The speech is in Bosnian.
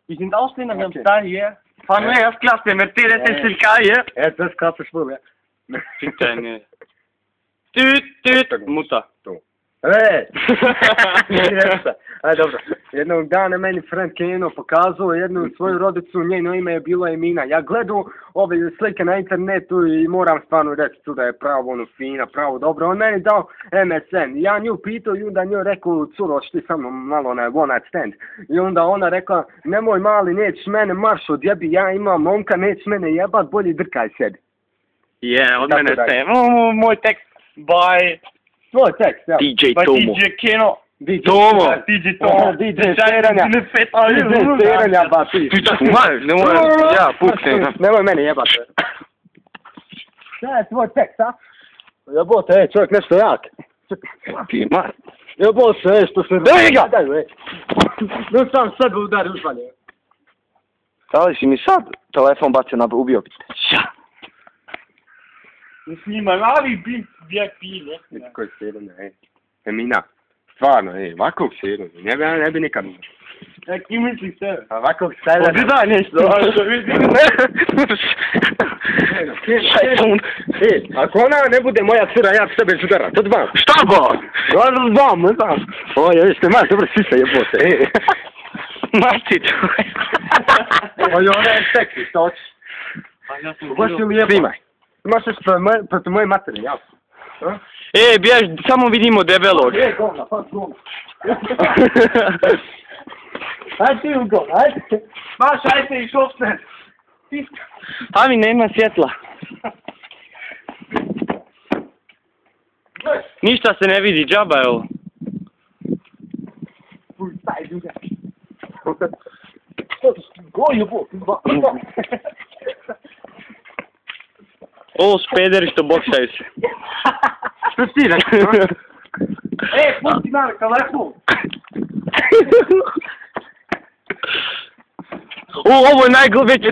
Die sind Ausländer, wir haben Style hier. Fahren wir Erstklasse, Mercedes SLK hier. Erstklasse Spur, ja. Fick deine... Tüt, Mutter. Dobro. Jednog dana meni friend Keno pokazao jednu svoju rodicu, njeno ime je bilo Emina. Ja gledam ove slike na internetu i moram stvarno reći tu da je pravo ono fina, pravo dobro. On meni dao MSN. Ja nju pitao i onda nju rekao, curo, šti sa mnom malo na one night stand. I onda ona rekla, nemoj mali, nećeš mene marš odjebi, ja imam momka, nećeš mene jebat, bolje drkaj sebi. Je, od mene se. Moj tekst, by... Tvoj tekst, ja. DJ Tomo. DJ Keno. Tomo. DJ Tomo. DJ Seranja. DJ Seranja, ba ti. Ti tako maj, nemoj, ja, pusti. Nemoj mene jebat. Šta je tvoj tekst, a? Jebote, čovjek nešto jak. Ti maj. Jebote, što se... Daj ga! No sam sebe udari uzvanje. Stali si mi sad telefon bacio na ubio bi te. Snima, ali VIP, ne? Koji Seranja, Emina. Stvarno, ovakvog Seranja, ne bi nikad. Ki misliš tebe? Ovakvog Seranja. Odidaj nešto, Šajton. Ako ona ne bude moja cura, ja ću tebe zudarat, od vam. Šta ba? Znam. Oje, vište, maš dobro sisa jebote. Marti čovjek. Oje, ona je seksi, što hoćeš? Baš mi jebo. Snimaj. Imaš još protiv moje materi, ja. Bjež, samo vidimo debelog. Govna, pa govna. Ajde ti u govna, ajde. Maš, ajde i šofne. Ami, nema svjetla. Ništa se ne vidi, džaba je ovo. Staj, druga. Goju bo. Ovo su pederi što boksaju se. Što ti rekao? Pusti na telefon. Ovo je najveće